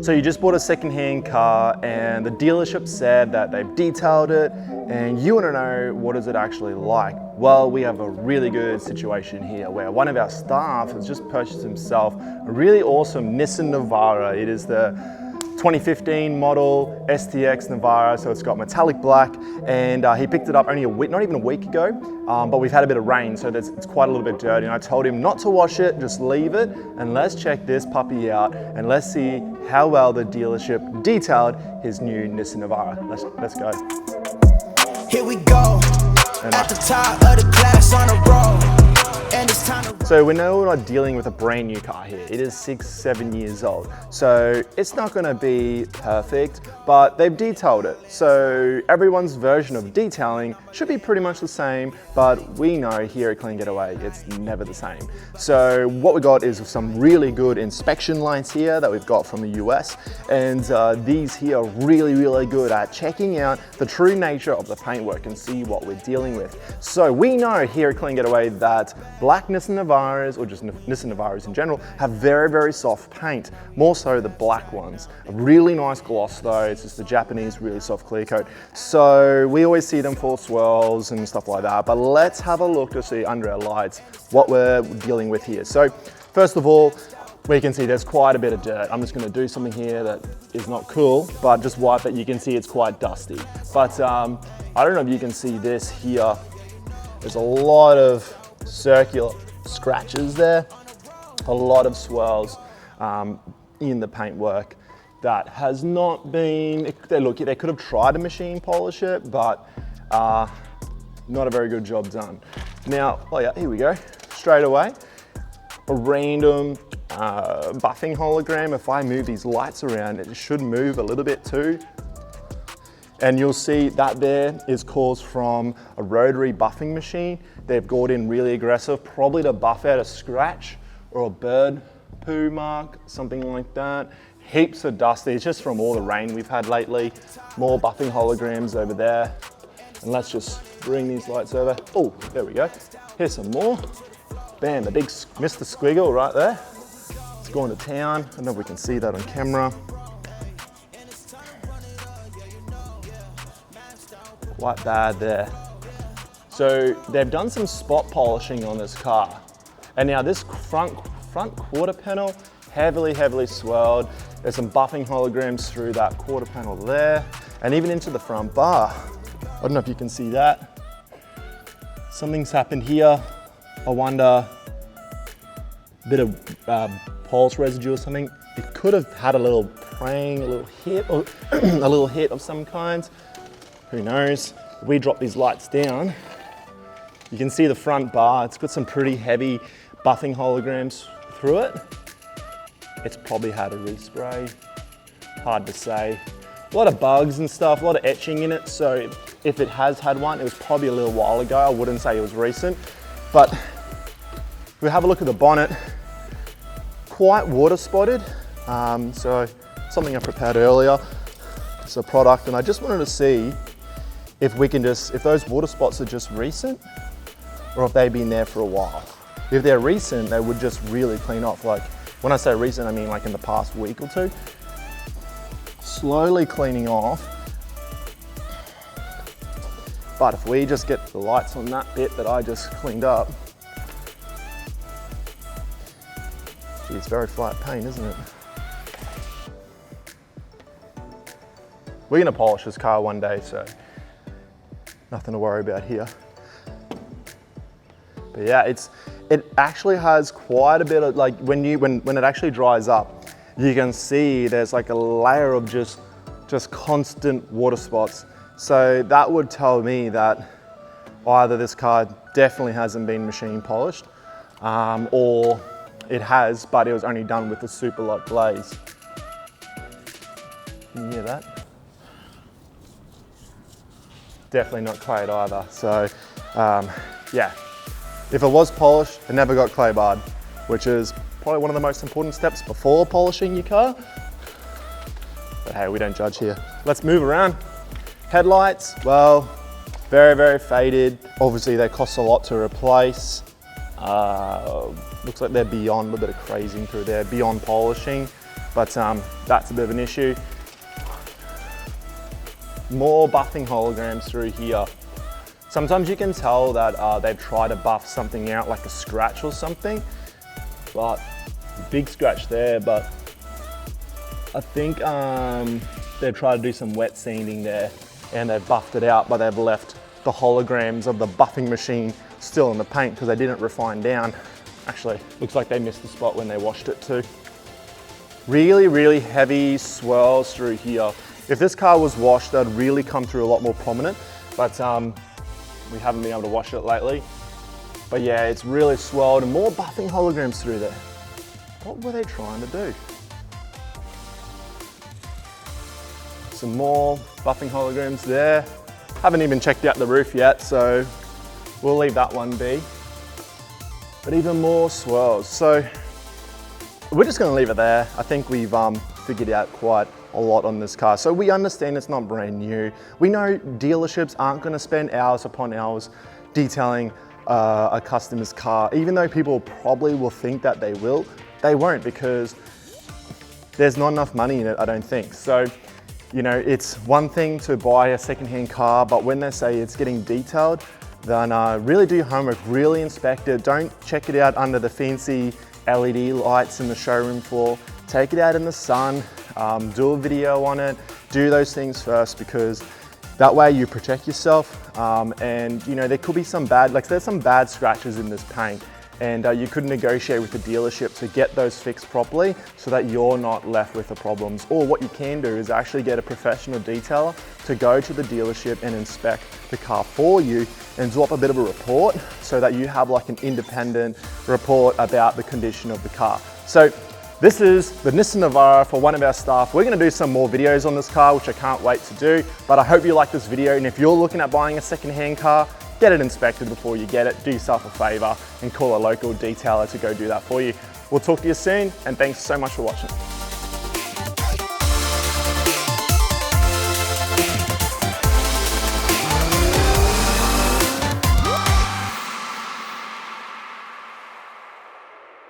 So you just bought a second-hand car and the dealership said that they've detailed it and you want to know what is it actually like. Well, we have a really good situation here where one of our staff has just purchased himself a really awesome Nissan Navara. It is the 2015 model STX Navara, so it's got metallic black, and he picked it up only not even a week ago, but we've had a bit of rain, so it's quite a little bit dirty, and I told him not to wash it, just leave it, and let's check this puppy out, and let's see how well the dealership detailed his new Nissan Navara. Let's go. Here we go, at the top of the class on a roll. So we know we're not dealing with a brand new car here. It is 6-7 years old. So it's not gonna be perfect, but they've detailed it. So everyone's version of detailing should be pretty much the same, but we know here at Clean Getaway, it's never the same. So what we got is some really good inspection lights here that we've got from the US. And these here are really, really good at checking out the true nature of the paintwork and see what we're dealing with. So we know here at Clean Getaway that black Nissan Navaras, or just Nissan Navaras in general, have very, very soft paint, more so the black ones. A really nice gloss though, it's just the Japanese really soft clear coat. So we always see them for swirls and stuff like that, but let's have a look to see under our lights what we're dealing with here. So first of all, we can see there's quite a bit of dirt. I'm just gonna do something here that is not cool, but just wipe it, you can see it's quite dusty. But I don't know if you can see this here. There's a lot of circular scratches there, a lot of swirls in the paintwork that has not been, they could have tried to machine polish it, but not a very good job done. Now, oh yeah, here we go, straight away, a random buffing hologram. If I move these lights around, it should move a little bit too. And you'll see that there is caused from a rotary buffing machine. They've got in really aggressive, probably to buff out a scratch or a bird poo mark, something like that. Heaps of dust. It's just from all the rain we've had lately. More buffing holograms over there. And let's just bring these lights over. Oh, there we go. Here's some more. Bam, the big Mr. Squiggle right there. It's going to town. I don't know if we can see that on camera. Quite bad there. So they've done some spot polishing on this car. And now this front quarter panel, heavily swirled. There's some buffing holograms through that quarter panel there, and even into the front bar. I don't know if you can see that. Something's happened here. I wonder, a bit of polish residue or something. It could have had a little prang, a little hit, or a little hit of some kind. Who knows? If we drop these lights down, you can see the front bar. It's got some pretty heavy buffing holograms through it. It's probably had a respray. Hard to say. A lot of bugs and stuff, a lot of etching in it. So if it has had one, it was probably a little while ago. I wouldn't say it was recent. But if we have a look at the bonnet, quite water spotted. So something I prepared earlier. It's a product, and I just wanted to see if we can if those water spots are just recent or if they've been there for a while. If they're recent, they would just really clean off. Like, when I say recent, I mean like in the past week or two. Slowly cleaning off. But if we just get the lights on that bit that I just cleaned up, gee, it's very flat paint, isn't it? We're gonna polish this car one day, so nothing to worry about here. But yeah, it actually has quite a bit of, like, when it actually dries up, you can see there's like a layer of just constant water spots. So that would tell me that either this car definitely hasn't been machine polished, or it has, but it was only done with a super light glaze. Can you hear that? Definitely not clayed either. So yeah, if it was polished, it never got clay barred, which is probably one of the most important steps before polishing your car. But hey, we don't judge here. Let's move around. Headlights, well, very faded. Obviously they cost a lot to replace. Looks like they're beyond a bit of crazing through there, beyond polishing. but that's a bit of an issue. More buffing holograms through here. Sometimes you can tell that they've tried to buff something out, like a scratch or something, but big scratch there, but I think they've tried to do some wet sanding there and they've buffed it out, but they've left the holograms of the buffing machine still in the paint because they didn't refine down. Actually, looks like they missed the spot when they washed it too. Really, really heavy swirls through here. If this car was washed, they'd really come through a lot more prominent, but we haven't been able to wash it lately. But yeah, it's really swirled and more buffing holograms through there. What were they trying to do? Some more buffing holograms there. Haven't even checked out the roof yet, so we'll leave that one be. But even more swirls. So we're just gonna leave it there. I think we've figured out quite a lot on this car. So we understand it's not brand new. We know dealerships aren't gonna spend hours upon hours detailing a customer's car. Even though people probably will think that they will, they won't, because there's not enough money in it, I don't think. So, you know, it's one thing to buy a secondhand car, but when they say it's getting detailed, then really do your homework, really inspect it. Don't check it out under the fancy LED lights in the showroom floor. Take it out in the sun, do a video on it, do those things first, because that way you protect yourself. And you know, there could be some bad, like there's some bad scratches in this paint, and you could negotiate with the dealership to get those fixed properly so that you're not left with the problems. Or what you can do is actually get a professional detailer to go to the dealership and inspect the car for you and do up a bit of a report so that you have like an independent report about the condition of the car. So this is the Nissan Navara for one of our staff. We're gonna do some more videos on this car, which I can't wait to do, but I hope you like this video. And if you're looking at buying a second-hand car, get it inspected before you get it. Do yourself a favor and call a local detailer to go do that for you. We'll talk to you soon, and thanks so much for watching.